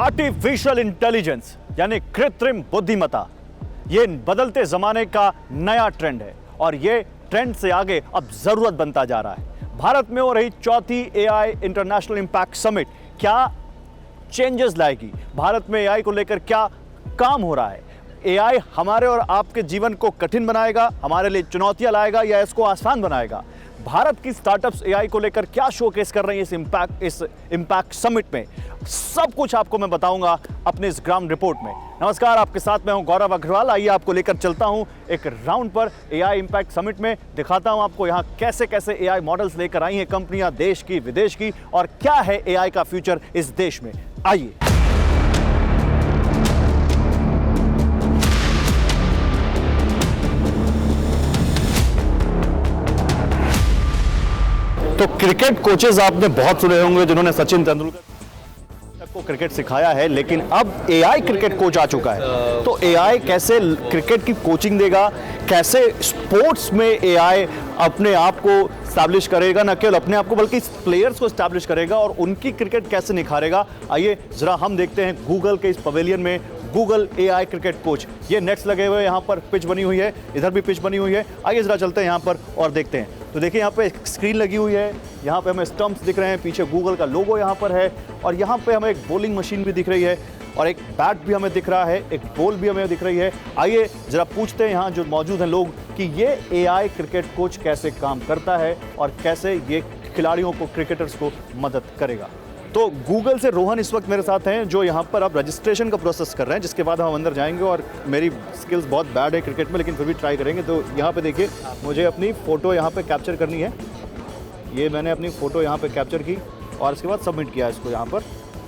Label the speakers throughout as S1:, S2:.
S1: Artificial intelligence यानी कृत्रिम बुद्धिमत्ता, ये बदलते जमाने का नया ट्रेंड है और ये ट्रेंड से आगे अब जरूरत बनता जा रहा है। भारत में हो रही चौथी एआई इंटरनेशनल इंपैक्ट समिट क्या चेंजेस लाएगी, भारत में एआई को लेकर क्या काम हो रहा है, एआई हमारे और आपके जीवन को कठिन बनाएगा, हमारे लिए चुनौतियां लाएगा या इसको आसान बनाएगा, भारत की स्टार्टअप्स एआई को लेकर क्या शोकेस कर रही है इस इंपैक्ट समिट में, सब कुछ आपको मैं बताऊंगा अपने इस ग्राउंड रिपोर्ट में। नमस्कार, आपके साथ मैं हूं गौरव अग्रवाल। आइए आपको लेकर चलता हूं एक राउंड पर एआई इंपैक्ट समिट में, दिखाता हूं आपको यहां कैसे कैसे एआई मॉडल्स लेकर आई हैं कंपनियां देश की विदेश की, और क्या है एआई का फ्यूचर इस देश में। आइए। तो क्रिकेट कोचेस आपने बहुत सुने होंगे जिन्होंने सचिन तेंदुलकर को क्रिकेट सिखाया है, लेकिन अब एआई क्रिकेट कोच आ चुका है। तो एआई कैसे क्रिकेट की कोचिंग देगा, कैसे स्पोर्ट्स में एआई अपने आप को स्टैब्लिश करेगा, न केवल अपने आप को बल्कि प्लेयर्स को स्टैब्लिश करेगा और उनकी क्रिकेट कैसे निखारेगा। आइए जरा हम देखते हैं गूगल के इस पवेलियन में गूगल एआई क्रिकेट कोच। ये नेट्स लगे हुए हैं, यहाँ पर पिच बनी हुई है, इधर भी पिच बनी हुई है। आइए जरा चलते हैं यहाँ पर और देखते हैं। तो देखिए यहाँ पे एक स्क्रीन लगी हुई है, यहाँ पे हमें स्टंप्स दिख रहे हैं, पीछे गूगल का लोगो यहाँ पर है, और यहाँ पे हमें एक बॉलिंग मशीन भी दिख रही है और एक बैट भी हमें दिख रहा है, एक बॉल भी हमें दिख रही है। आइए जरा पूछते हैं यहाँ जो मौजूद हैं लोग कि ये एआई क्रिकेट कोच कैसे काम करता है और कैसे ये खिलाड़ियों को, क्रिकेटर्स को मदद करेगा। तो गूगल से रोहन इस वक्त मेरे साथ हैं जो यहाँ पर अब रजिस्ट्रेशन का प्रोसेस कर रहे हैं, जिसके बाद हम अंदर जाएंगे। और मेरी स्किल्स बहुत बैड है क्रिकेट में, लेकिन फिर भी ट्राई करेंगे। तो यहाँ पे देखिए, मुझे अपनी फ़ोटो यहाँ पे कैप्चर करनी है। ये मैंने अपनी फ़ोटो यहाँ पे कैप्चर की और इसके बाद सबमिट किया इसको। यहाँ पर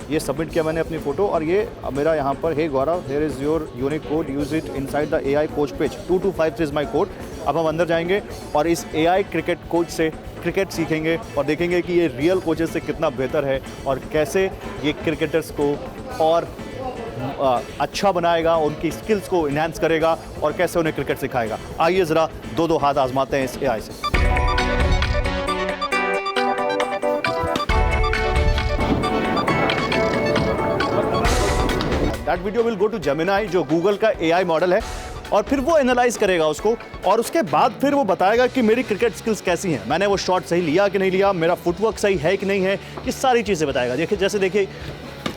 S1: ये सबमिट किया मैंने अपनी फ़ोटो, और ये मेरा यहाँ पर hey Gaurav, here is your unique code, use it inside the AI coach page, 2253 is my code. अब हम अंदर जाएंगे और इस एआई क्रिकेट कोच से क्रिकेट सीखेंगे और देखेंगे कि ये रियल कोचेस से कितना बेहतर है और कैसे ये क्रिकेटर्स को और अच्छा बनाएगा, उनकी स्किल्स को इन्हांस करेगा और कैसे उन्हें क्रिकेट सिखाएगा। आइए ज़रा दो हाथ आजमाते हैं इस एआई से। That video will go to Gemini, जो गूगल का एआई मॉडल है, और फिर वो एनालाइज करेगा उसको और उसके बाद फिर वो बताएगा कि मेरी क्रिकेट स्किल्स कैसी हैं, मैंने वो शॉट सही लिया कि नहीं लिया, मेरा फुटवर्क सही है कि नहीं है, ये सारी चीज़ें बताएगा। देखिए जैसे देखिए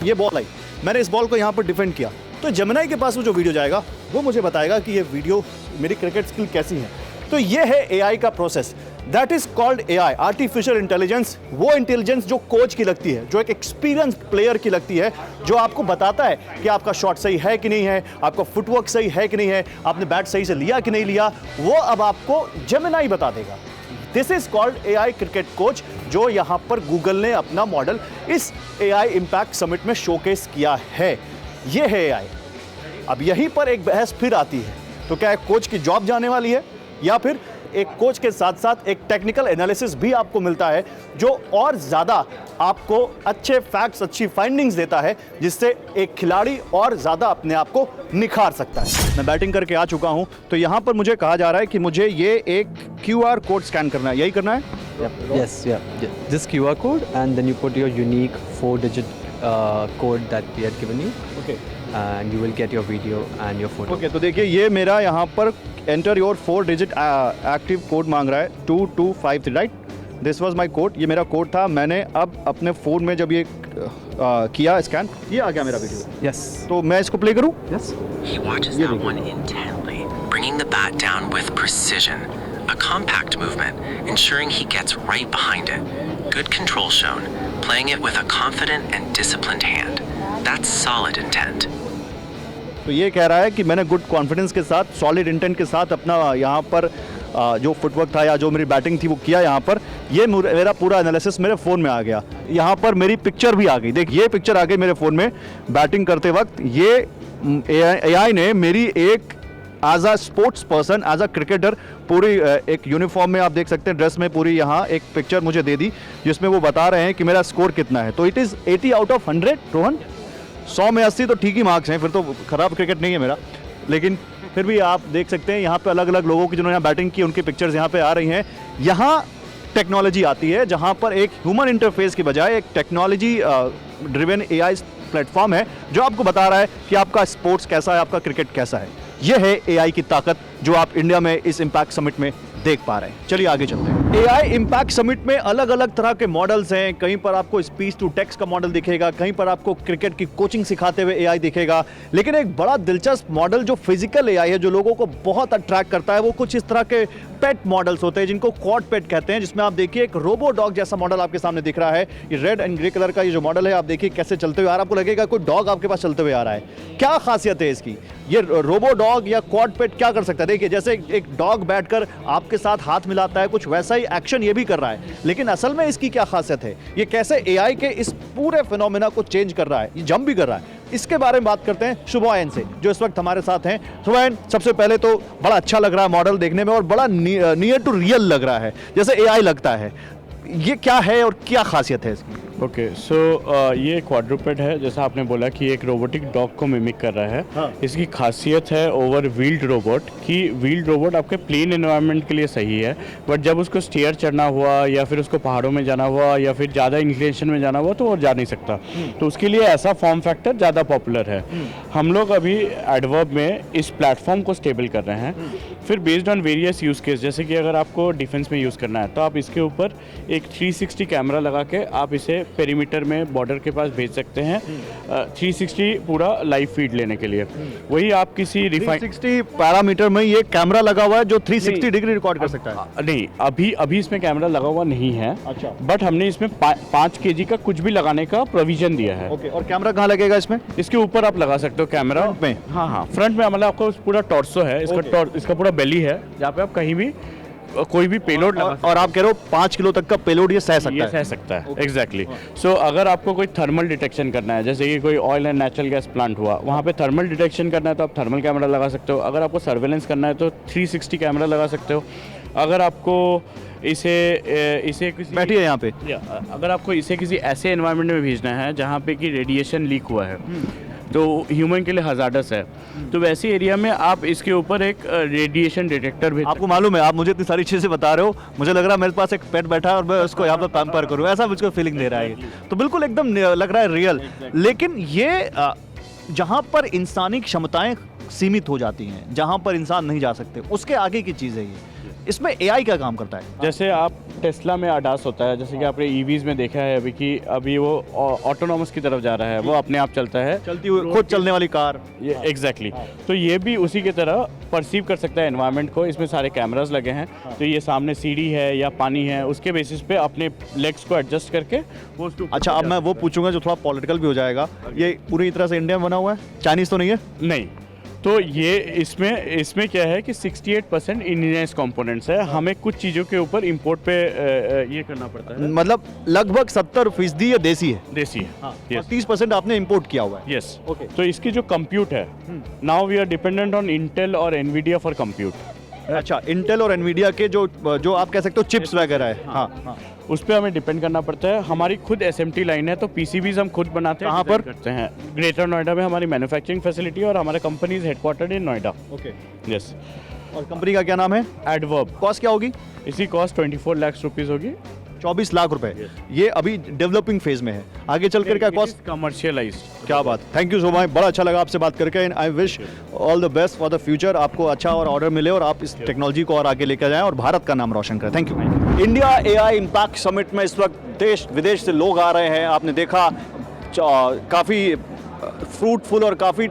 S1: ये बॉल आई, मैंने इस बॉल को यहाँ पर डिफेंड किया, तो जेमिनी के पास वो जो वीडियो जाएगा वो मुझे बताएगा कि ये वीडियो मेरी क्रिकेट स्किल कैसी है। तो ये है एआई का process, that is called AI, artificial intelligence. वो इंटेलिजेंस जो कोच की लगती है, जो एक एक्सपीरियंस प्लेयर की लगती है, जो आपको बताता है कि आपका शॉट सही है कि नहीं है, आपका फुटवर्क सही है कि नहीं है, आपने बैट सही से लिया कि नहीं लिया, वो अब आपको जेमिनी बता देगा। This is called AI cricket coach, जो यहाँ पर गूगल ने अपना मॉडल इस एआई इंपैक्ट समिट में शोकेस किया है। ये है एआई। अब यहीं पर एक बहस फिर आती है, तो क्या एक कोच की जॉब जाने वाली है, या फिर एक कोच के साथ साथ एक टेक्निकल एनालिसिस भी आपको मिलता है जो और ज़्यादा आपको अच्छे फैक्ट्स, अच्छी फाइंडिंग्स देता है, जिससे एक खिलाड़ी और ज़्यादा अपने आप को निखार सकता है। मैं बैटिंग करके आ चुका हूं, तो यहाँ पर मुझे कहा जा रहा है कि मुझे ये एक QR कोड स्कैन करना है, यही करना है?
S2: Yes, this QR code, and then you put your unique 4-digit code that we had given you.
S1: Okay.
S2: And you will get your video and your photo.
S1: Okay, तो देखिए ये मेरा यहाँ पर enter your 4-digit active code मांग रहा है, 2253, right? This was my code, ये मेरा कोड था। मैंने अब अपने फ़ोन में जब ये किया स्कैन, ये आ गया मेरा वीडियो।
S2: Yes.
S1: तो मैं इसको प्ले करूँ?
S2: Yes.
S3: He watches that one intently, bringing the bat down with precision. A compact movement, ensuring he gets right behind it. Good control shown, playing it with a confident and disciplined hand. That's solid intent.
S1: तो ये कह रहा है कि मैंने good confidence के साथ, solid intent के साथ अपना यहाँ पर जो फुटवर्क था या जो मेरी बैटिंग थी वो किया। यहाँ पर ये मेरा पूरा एनालिसिस मेरे फ़ोन में आ गया। यहाँ पर मेरी पिक्चर भी आ गई, देख ये पिक्चर आ गई मेरे फ़ोन में बैटिंग करते वक्त। ये एआई ने मेरी एक as a sports person, as a cricketer, पूरी एक यूनिफॉर्म में आप देख सकते हैं, ड्रेस में पूरी यहाँ एक पिक्चर मुझे दे दी, जिसमें वो बता रहे हैं कि मेरा स्कोर कितना है। तो it is 80 out of 100 Rohan. 100 में 80 तो ठीक ही मार्क्स हैं, फिर तो ख़राब क्रिकेट नहीं है मेरा। लेकिन फिर भी आप देख सकते हैं यहाँ पे अलग अलग लोगों की जिन्होंने यहाँ बैटिंग की, उनकी पिक्चर्स यहाँ पे आ रही हैं। यहाँ टेक्नोलॉजी आती है जहाँ पर एक ह्यूमन इंटरफेस की बजाय एक टेक्नोलॉजी ड्रिवन एआई प्लेटफॉर्म है जो आपको बता रहा है कि आपका स्पोर्ट्स कैसा है, आपका क्रिकेट कैसा है। यह है एआई की ताकत जो आप इंडिया में इस इम्पैक्ट समिट में देख पा रहे हैं। चलिए आगे चलते हैं। एआई इम्पैक्ट समिट में अलग अलग तरह के मॉडल्स हैं। कहीं पर आपको स्पीच टू टेक्स्ट का मॉडल दिखेगा, कहीं पर आपको क्रिकेट की कोचिंग सिखाते हुए एआई दिखेगा, लेकिन एक बड़ा दिलचस्प मॉडल जो फिजिकल एआई है, जो लोगों को बहुत अट्रैक्ट करता है, वो कुछ इस तरह के पेट मॉडल्स होते हैं जिनको क्वाड पेट कहते हैं, जिसमें आप देखिए एक रोबो डॉग जैसा मॉडल आपके सामने दिख रहा है। ये रेड एंड ग्रे कलर का ये जो मॉडल है, आप देखिए कैसे चलते हुए आ रहा है, आपको लगेगा कोई डॉग आपके पास चलते हुए आ रहा है। क्या खासियत है इसकी? ये रोबो डॉग या क्वाड पेट क्या कर सकता है? देखिए जैसे एक डॉग बैठकर आपके साथ हाथ मिलाता है, कुछ वैसा ही एक्शन ये भी कर रहा है, लेकिन असल में इसकी क्या खासियत है? ये कैसे एआई के इस पूरे फिनोमेना को चेंज कर रहा है, ये जंप भी कर रहा है, इसके बारे में बात करते हैं शुभोयन से, जो इस वक्त हमारे साथ हैं। शुभोयन, सबसे पहले तो बड़ा अच्छा लग रहा है मॉडल देखने में और बड़ा नियर टू रियल लग रहा है, जैसे एआई लगता है। ये क्या है और क्या खासियत है इसकी?
S4: ओके, सो ये क्वाड्रूपेड है, जैसा आपने बोला कि एक रोबोटिक डॉग को मिमिक कर रहा है।
S1: हाँ।
S4: इसकी खासियत है ओवर व्हील्ड रोबोट, कि व्हील्ड रोबोट आपके प्लेन एनवायरनमेंट के लिए सही है, बट जब उसको स्टेयर चढ़ना हुआ या फिर उसको पहाड़ों में जाना हुआ या फिर ज़्यादा इंक्लिनेशन में जाना हुआ तो वो जा नहीं सकता, तो उसके लिए ऐसा फॉर्म फैक्टर ज़्यादा पॉपुलर है। हम लोग अभी एडवर्ब में इस प्लेटफॉर्म को स्टेबल कर रहे हैं, फिर based on various use case, जैसे कि अगर आपको डिफेंस में यूज़ करना है तो आप इसके ऊपर एक 360 कैमरा लगा के आप इसे पेरीमीटर में बॉर्डर के पास भेज सकते हैं, 360 पूरा लाइव फीड लेने के लिए। वही आप किसी
S1: 360 पैरामीटर में ये कैमरा लगा हुआ है जो 360 डिग्री रिकॉर्ड कर सकता है?
S4: नहीं, अभी इसमें कैमरा लगा हुआ नहीं है।
S1: अच्छा।
S4: बट हमने इसमें 5 kg का कुछ भी लगाने का प्रोविजन दिया है।
S1: ओके, और कैमरा कहाँ लगेगा इसमें?
S4: इसके ऊपर आप लगा सकते हो कैमरा।
S1: फ्रंट में?
S4: हाँ, फ्रंट में मतलब आपको पूरा टॉर्सो है इसका, इसका पूरा बेली है जहाँ पे आप कहीं भी कोई भी पेलोड लगा सकते हो।
S1: और आप कह रहे हो 5 किलो तक का पेलोड ये सह सकता
S4: ये
S1: है?
S4: सह सकता है, एग्जैक्टली। सो अगर आपको कोई थर्मल डिटेक्शन करना है, जैसे कि कोई oil and natural gas plant हुआ, वहाँ पे थर्मल डिटेक्शन करना है तो आप थर्मल कैमरा लगा सकते हो। अगर आपको सर्वेलेंस करना है तो 360 कैमरा लगा सकते हो। अगर आपको इसे किसी
S1: बैठिए यहाँ पे।
S4: अगर आपको इसे किसी ऐसे एनवायरनमेंट में भेजना है जहाँ पे कि रेडिएशन लीक हुआ है तो ह्यूमन के लिए हजार्डस है, तो वैसे एरिया में आप इसके ऊपर एक रेडिएशन डिटेक्टर भी।
S1: आपको मालूम है, आप मुझे इतनी सारी चीजें बता रहे हो, मुझे लग रहा है मेरे पास एक पेट बैठा है और मैं उसको यहाँ पर पैम्पर करूँ, ऐसा मुझको फीलिंग दे रहा है। तो बिल्कुल एकदम लग रहा है रियल। लेकिन ये जहाँ पर इंसानी क्षमताएं सीमित हो जाती हैं, जहाँ पर इंसान नहीं जा सकते, उसके आगे की चीज़ है ये। इसमें एआई क्या काम करता है?
S4: जैसे आप टेस्ला में ADAS होता है, जैसे कि आपने EVs में देखा है अभी कि अभी वो ऑटोनॉमस की तरफ जा रहा है, वो अपने आप चलता है,
S1: चलती हुई खुद चलने वाली कार।
S4: ये एग्जैक्टली। तो ये भी उसी की तरह परसीव कर सकता है एनवायरनमेंट को। इसमें सारे कैमरास लगे हैं, तो ये सामने सीढ़ी है या पानी है, उसके बेसिस पे अपने लेग्स को एडजस्ट करके वो उसको।
S1: अच्छा, अब मैं वो पूछूंगा जो थोड़ा पॉलिटिकल भी हो जाएगा, ये पूरी तरह से इंडिया में बना हुआ है, चाइनीज तो नहीं है?
S4: नहीं, तो ये इसमें क्या है कि 68% इंडियन कंपोनेंट्स है। हमें कुछ चीज़ों के ऊपर इंपोर्ट पे ये करना पड़ता है।
S1: मतलब लगभग 70% ये देसी है?
S4: देसी है,
S1: हाँ।
S4: yes.
S1: और 30% आपने इंपोर्ट किया हुआ है?
S4: यस।
S1: ओके।
S4: तो इसकी जो कंप्यूट है, now we are dependent on Intel और एनवीडिया फॉर कंप्यूट।
S1: अच्छा, इंटेल और एनवीडिया के जो आप कह सकते हो चिप्स वगैरह है। हाँ।
S4: उस पर हमें डिपेंड करना पड़ता है। हमारी खुद SMT लाइन है, तो PCBs हम खुद बनाते हैं।
S1: कहाँ पर
S4: करते हैं? ग्रेटर नोएडा में हमारी मैन्युफैक्चरिंग फैसिलिटी और हमारा company is headquartered in Noida.
S1: Okay.
S4: Yes.
S1: और कंपनी का क्या नाम है?
S4: एडवर्ब।
S1: कॉस्ट क्या होगी?
S4: इसी कॉस्ट 24 लाख रुपीज़ होगी।
S1: 24 लाख रुपए। ये अभी डेवलपिंग फेज में है, आगे चलकर क्या कॉस्ट?
S4: कमर्शियलाइज्ड।
S1: क्या बात, थैंक यू सो मच, बड़ा अच्छा लगा आपसे बात करके। And I wish all the best for the future, आपको अच्छा और ऑर्डर मिले और आप इस टेक्नोलॉजी को और आगे लेकर जाएं और भारत का नाम रोशन करें। Thank you. India AI impact summit में इस वक्त देश विदेश से लोग आ रहे हैं। आपने देखा काफ़ी फ्रूटफुल और काफ़ी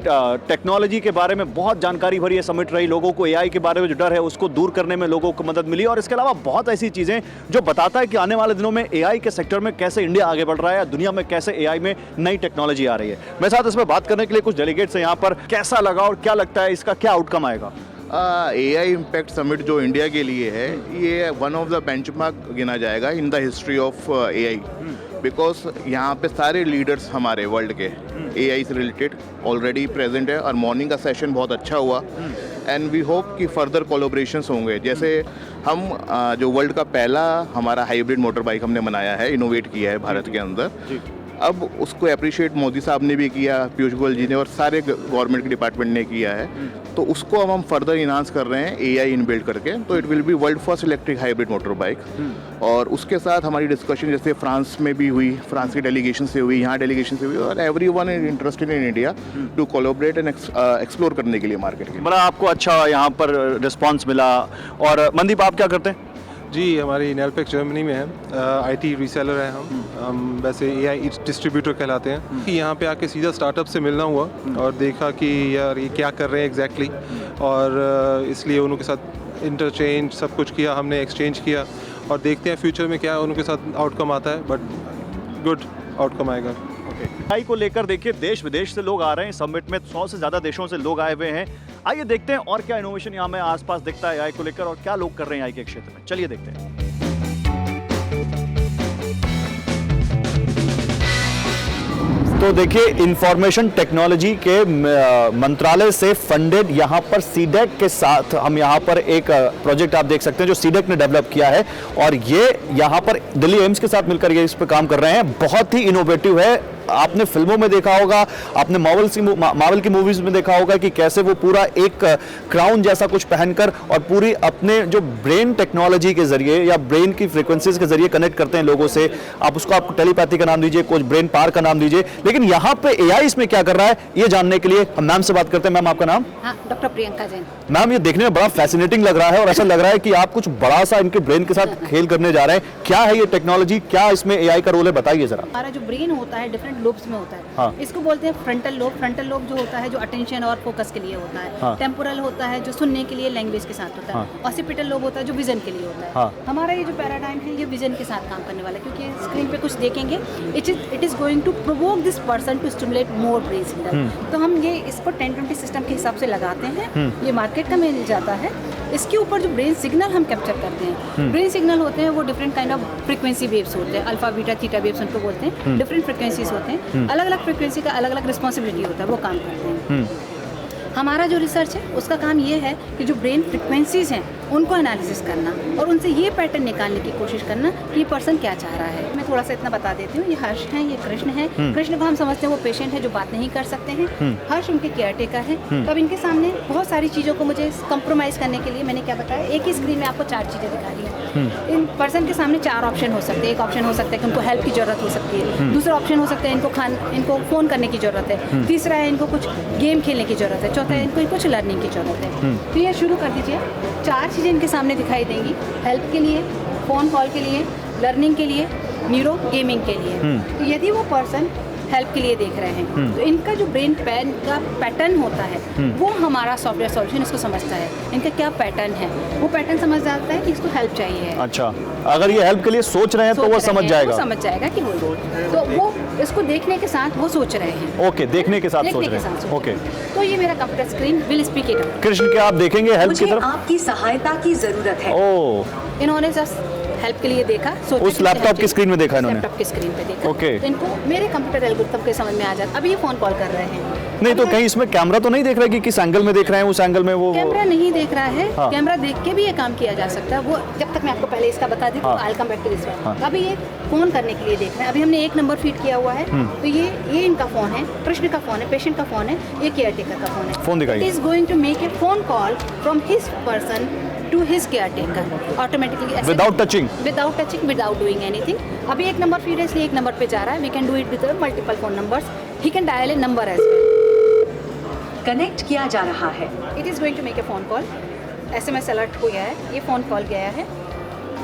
S1: टेक्नोलॉजी के बारे में बहुत जानकारी भरी ये समिट रही। लोगों को एआई के बारे में जो डर है उसको दूर करने में लोगों को मदद मिली, और इसके अलावा बहुत ऐसी चीज़ें जो बताता है कि आने वाले दिनों में एआई के सेक्टर में कैसे इंडिया आगे बढ़ रहा है, दुनिया में कैसे एआई में नई टेक्नोलॉजी आ रही है। मेरे साथ इसमें बात करने के लिए कुछ डेलीगेट्स हैं यहाँ पर। कैसा लगा और क्या लगता है इसका क्या आउटकम आएगा?
S5: एआई इम्पैक्ट समिट जो इंडिया के लिए है, ये वन ऑफ द बेंचमार्क गिना जाएगा in the history of AI, because यहाँ पे सारे लीडर्स हमारे वर्ल्ड के एआई से रिलेटेड ऑलरेडी प्रेजेंट है, और मॉर्निंग का सेशन बहुत अच्छा हुआ। एंड वी होप कि फर्दर कोलैबोरेशंस होंगे। जैसे हम जो वर्ल्ड का पहला हमारा हाइब्रिड मोटर बाइक हमने बनाया है, इनोवेट किया है भारत के अंदर, अब उसको अप्रिशिएट मोदी साहब ने भी किया, पीयूष गोयल जी ने और सारे गवर्नमेंट के डिपार्टमेंट ने किया है। तो उसको अब हम फर्दर इन्हांस कर रहे हैं AI इनबिल्ड करके, तो it will be world first electric hybrid motor bike. और उसके साथ हमारी डिस्कशन जैसे फ्रांस में भी हुई, फ्रांस की डेलीगेशन से हुई, यहाँ डेलीगेशन से हुई, और everyone is interested in India to collaborate and explore करने के लिए मार्केट के।
S1: बड़ा आपको अच्छा यहाँ पर रिस्पांस मिला। और मनदीप, आप क्या करते हैं?
S6: जी, हमारी नेलपेक जर्मनी में है, IT रीसेलर है हम वैसे AI डिस्ट्रीब्यूटर कहलाते हैं। कि यहाँ पे आके सीधा स्टार्टअप से मिलना हुआ और देखा कि यार ये क्या कर रहे हैं एग्जैक्टली, और इसलिए उनके साथ इंटरचेंज सब कुछ किया, हमने एक्सचेंज किया और देखते हैं फ्यूचर में क्या उनके साथ आउटकम आता है, बट गुड आउटकम आएगा।
S1: AI को लेकर देखिए देश विदेश से लोग आ रहे हैं समिट में, 100 से ज़्यादा देशों से लोग आए हुए हैं। आइए देखते हैं और क्या इनोवेशन यहाँ में आसपास दिखता है AI को लेकर, और क्या लोग कर रहे हैं AI के क्षेत्र में। चलिए देखते हैं। तो देखिए, इंफॉर्मेशन टेक्नोलॉजी के मंत्रालय से फंडेड यहाँ पर सीडेक के साथ हम यहाँ पर एक प्रोजेक्ट आप देख सकते हैं जो सीडेक ने डेवलप किया है, और ये यहाँ पर दिल्ली एम्स के साथ मिलकर ये इस पर काम कर रहे हैं। बहुत ही इनोवेटिव है। आपने फिल्मों में देखा होगा, आपने मार्वल की मूवीज में देखा होगा कि कैसे वो पूरा एक क्राउन जैसा कुछ पहनकर और पूरी अपने जो ब्रेन टेक्नोलॉजी के जरिए या ब्रेन की फ्रीक्वेंसीज के जरिए कनेक्ट करते हैं लोगों से। आप उसको आपको टेलीपैथी का नाम दीजिए, कुछ ब्रेन पार का नाम दीजिए, लेकिन यहाँ पे AI इसमें क्या कर रहा है ये जानने के लिए हम मैम से बात करते हैं। मैम, आपका नाम?
S7: हाँ, डॉक्टर प्रियंका जैन।
S1: मैम, ये देखने में बड़ा फैसिनेटिंग लग रहा है और ऐसा लग रहा है कि आप कुछ बड़ा सा इनके ब्रेन के साथ खेल करने जा रहे हैं। क्या है ये टेक्नोलॉजी, क्या इसमें AI का रोल है, बताइए जरा।
S7: हमारा जो ब्रेन होता है डिफरेंट लोब्स में होता है।
S1: हाँ।
S7: इसको बोलते हैं फ्रंटल लोब। फ्रंटल लोब जो होता है जो अटेंशन और फोकस के लिए होता है।
S1: हाँ।
S7: टेम्पोरल होता है जो सुनने के लिए, लैंग्वेज के साथ होता है।
S1: हाँ।
S7: ऑसिपिटल लोब होता है जो विजन के लिए होता है।
S1: हाँ।
S7: हमारा ये जो पैराडाइम है ये विजन के साथ काम करने वाला है, क्योंकि स्क्रीन पे कुछ देखेंगे, it is going to provoke this person to stimulate more brain signal. तो हम ये इसको 10-20 सिस्टम के हिसाब से लगाते हैं। ये मार्केट का मिल जाता है। इसके ऊपर जो ब्रेन सिग्नल हम कैप्चर करते हैं, ब्रेन सिग्नल होते हैं वो different kind of frequency waves होते हैं, अल्फा बीटा थीटा वेव्स उनको बोलते हैं। डिफरेंट फ्रीक्वेंसीज होते हैं, अलग अलग फ्रीक्वेंसी का अलग अलग रिस्पॉन्सिबिलिटी होता है, वो काम करते हैं। हमारा जो रिसर्च है उसका काम ये है कि जो ब्रेन फ्रिक्वेंसीज हैं उनको एनालिसिस करना और उनसे ये पैटर्न निकालने की कोशिश करना कि ये पर्सन क्या चाह रहा है। मैं थोड़ा सा इतना बता देती हूँ। ये हर्ष है, ये कृष्ण है। कृष्ण को हम समझते हैं वो पेशेंट है जो बात नहीं कर सकते हैं। हर्ष उनके केयर टेकर है। तो अब इनके सामने बहुत सारी चीज़ों को मुझे कंप्रोमाइज़ करने के लिए मैंने क्या बताया, एक ही स्क्रीन में आपको 4 चीज़ें दिखा रही हैं। इन पर्सन के सामने 4 ऑप्शन हो सकते हैं। एक ऑप्शन हो सकता है कि उनको हेल्प की ज़रूरत हो सकती है। दूसरा ऑप्शन हो सकता है इनको फ़ोन करने की ज़रूरत है। तीसरा है इनको कुछ गेम खेलने की ज़रूरत है। चौथा है इनको कुछ लर्निंग की ज़रूरत है। तो ये शुरू कर दीजिए। 4 चीज़ें इनके सामने दिखाई देंगी, हेल्प के लिए, फ़ोन कॉल के लिए, लर्निंग के लिए, न्यूरो गेमिंग के लिए। तो यदि वो पर्सन हेल्प के लिए देख रहे हैं तो इनका जो ब्रेन पैन का पैटर्न होता है वो हमारा सॉफ्टवेयर सॉल्यूशन इसको समझता है। इनका क्या पैटर्न है वो पैटर्न समझ जाता है कि इसको हेल्प चाहिए है।
S1: अच्छा, अगर ये हेल्प के लिए सोच रहे हैं तो वो समझ जाएगा।
S7: वो समझ जाएगा कि वो तो वो इसको देखने के साथ वो सोच रहे हैं।
S1: ओके, देखने के साथ सोच रहे हैं। ओके,
S7: तो ये मेरा computer screen will speak it out.
S1: Krishna, क्या आप देखेंगे हेल्प की तरफ?
S8: आपकी सहायता की जरूरत है।
S1: ओह,
S7: इन्होंने जस्ट हेल्प के लिए देखा, सोचा
S1: उस लैपटॉप की स्क्रीन में देखा इन्होंने?
S7: लैपटॉप की स्क्रीन पे देखा।
S1: ओके।
S7: तो इनको मेरे कंप्यूटर एल्गोरिथम के समझ में आ जाता। अभी ये फोन कॉल कर रहे हैं।
S1: नहीं तो कहीं इसमें कैमरा तो नहीं देख रहे कि किस एंगल में देख रहे हैं, उस एंगल में वो
S7: कैमरा नहीं देख रहा है।
S1: हाँ।
S7: कैमरा देख के भी ये काम किया जा सकता है। वो जब तक मैं आपको पहले इसका बता दी, I come back to this one. अभी ये फोन करने के लिए देख रहे हैं। अभी हमने 1 नंबर फीड किया हुआ है। तो ये इनका फोन है, कृष्ण का फोन है, पेशेंट का फोन है, ये केयर टेकर का फोन है।
S1: फोन दिखाइए।
S7: It is going to make a phone call from his person to his care taker automatically,
S1: without touching,
S7: without doing anything. अभी 1 नंबर फीड है इसलिए 1 नंबर पे जा रहा है। We can do it with multiple phone numbers. He can dial a number as well.
S8: Connect किया जा रहा है।
S7: It is going to make a phone call. SMS alert हो गया है, ये फ़ोन कॉल गया है,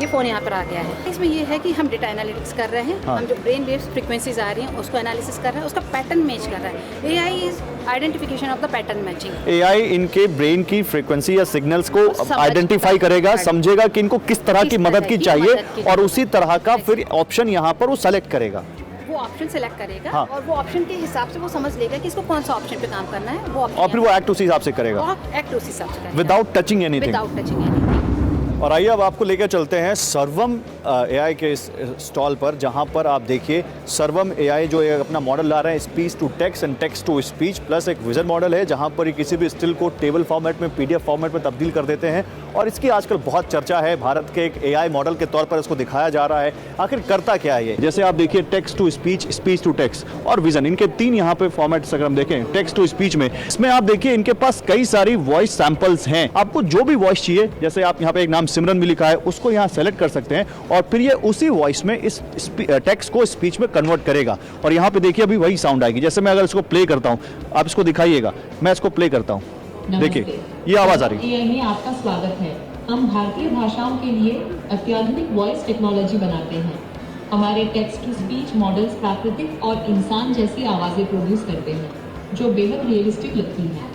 S7: ये फ़ोन यहाँ पर आ गया है। इसमें ये है कि हम डेटा एनालिटिक्स कर रहे हैं।
S1: हाँ।
S7: हम जो ब्रेन वेव्स फ्रीक्वेंसीज आ रही हैं उसको एनालिसिस कर रहे हैं, उसका पैटर्न मैच कर रहा है। AI is identification of the pattern matching.
S1: AI इनके ब्रेन की फ्रीक्वेंसी या सिग्नल्स को
S7: समझ
S1: आइडेंटिफाई करेगा, समझेगा कि इनको किस तरह की मदद की चाहिए और उसी तरह का फिर ऑप्शन यहाँ पर वो सेलेक्ट करेगा।
S7: वो ऑप्शन सेलेक्ट करेगा।
S1: हाँ।
S7: और वो ऑप्शन के हिसाब से वो समझ लेगा कि इसको कौन सा ऑप्शन पे काम करना है। वो
S1: और फिर वो एक्ट उसी हिसाब से करेगा,
S7: एक्ट उस हिसाब से
S1: without touching anything.
S7: Without touching anything.
S1: और आइए अब आपको लेकर चलते हैं सर्वम एआई के इस स्टॉल पर, जहां पर आप देखिए सर्वम एआई जो एक अपना मॉडल ला रहे हैं, speech to text and text to speech, plus एक विजन मॉडल है जहां पर ये किसी भी स्टिल को टेबल फॉर्मेट में, पीडीएफ फॉर्मेट में तब्दील कर देते हैं। और इसकी आजकल बहुत चर्चा है, भारत के एक एआई मॉडल के तौर पर इसको दिखाया जा रहा है। आखिर करता क्या है ये? जैसे आप देखिए text to speech, speech to text और विजन, इनके 3 यहाँ पे फॉर्मेट्स अगर हम देखें टेक्स्ट टू स्पीच में, इसमें आप देखिए इनके पास कई सारी वॉइस सैंपल्स हैं। आपको जो भी वॉइस चाहिए, जैसे आप यहाँ पे एक नाम सिमरन भी लिखा है, उसको यहाँ सेलेक्ट कर सकते हैं और फिर ये उसी वॉइस में इस टेक्स्ट को स्पीच में कन्वर्ट करेगा। और यहाँ पे देखिए अभी वही साउंड आएगी। जैसे मैं अगर इसको प्ले करता हूँ, आप इसको दिखाइएगा, मैं इसको प्ले करता हूँ, देखिए ये आवाज़ आ रही है।
S9: एआई में आपका स्वागत है। हम भारतीय भाषाओं के लिए अत्याधुनिक वॉइस टेक्नोलॉजी बनाते हैं। हमारे टेक्स्ट टू स्पीच मॉडल्स प्राकृतिक और इंसान जैसी आवाज़ें प्रोड्यूस करते हैं जो बेहद रियलिस्टिक लगती हैं।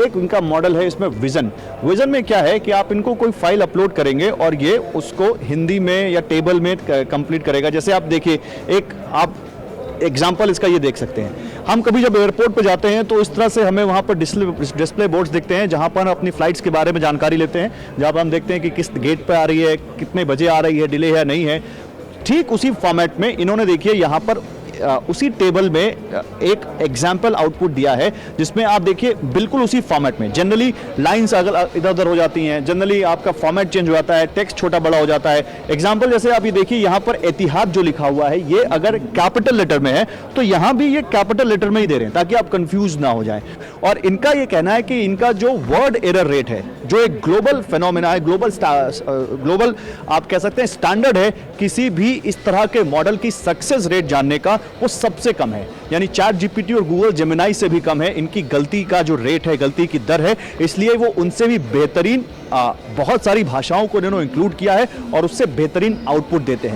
S1: एक इनका मॉडल है इसमें विजन। विजन में क्या है कि आप इनको कोई फाइल अपलोड करेंगे और ये उसको हिंदी में या टेबल में कंप्लीट करेगा। जैसे आप देखिए, एक आप एग्जाम्पल इसका ये देख सकते हैं। हम कभी जब एयरपोर्ट पर जाते हैं तो इस तरह से हमें वहाँ पर डिस्प्ले बोर्ड्स दिखते हैं जहाँ पर हम अपनी फ्लाइट्स के बारे में जानकारी लेते हैं, जहाँ पर हम देखते हैं कि किस गेट पर आ रही है, कितने बजे आ रही है, डिले है नहीं है। ठीक उसी फॉर्मेट में इन्होंने देखिए यहाँ पर उसी टेबल में एक एग्जाम्पल आउटपुट दिया है, जिसमें आप देखिए बिल्कुल उसी फॉर्मेट में जनरली लाइंस अगर इधर उधर हो जाती हैं, जनरली आपका फॉर्मेट चेंज हो जाता है, टेक्स्ट छोटा बड़ा हो जाता है। एग्जाम्पल जैसे आप ये देखिए यहाँ पर एतिहाद जो लिखा हुआ है, ये अगर कैपिटल लेटर में है तो यहाँ भी ये कैपिटल लेटर में ही दे रहे हैं ताकि आप कंफ्यूज ना हो जाए। और इनका ये कहना है कि इनका जो वर्ड एरर रेट है, जो एक ग्लोबल फेनोमेना है, ग्लोबल आप कह सकते हैं स्टैंडर्ड है, किसी भी इस तरह के मॉडल की सक्सेस रेट जानने का वो सबसे कम है। यानी चैट जीपीटी और गूगल जेमिनाई से भी कम है इनकी गलती का जो रेट है, गलती की दर है। इसलिए वो उनसे भी बेहतरीन बहुत सारी भाषाओं को इन्होंने इंक्लूड किया है और उससे बेहतरीन आउटपुट देते हैं।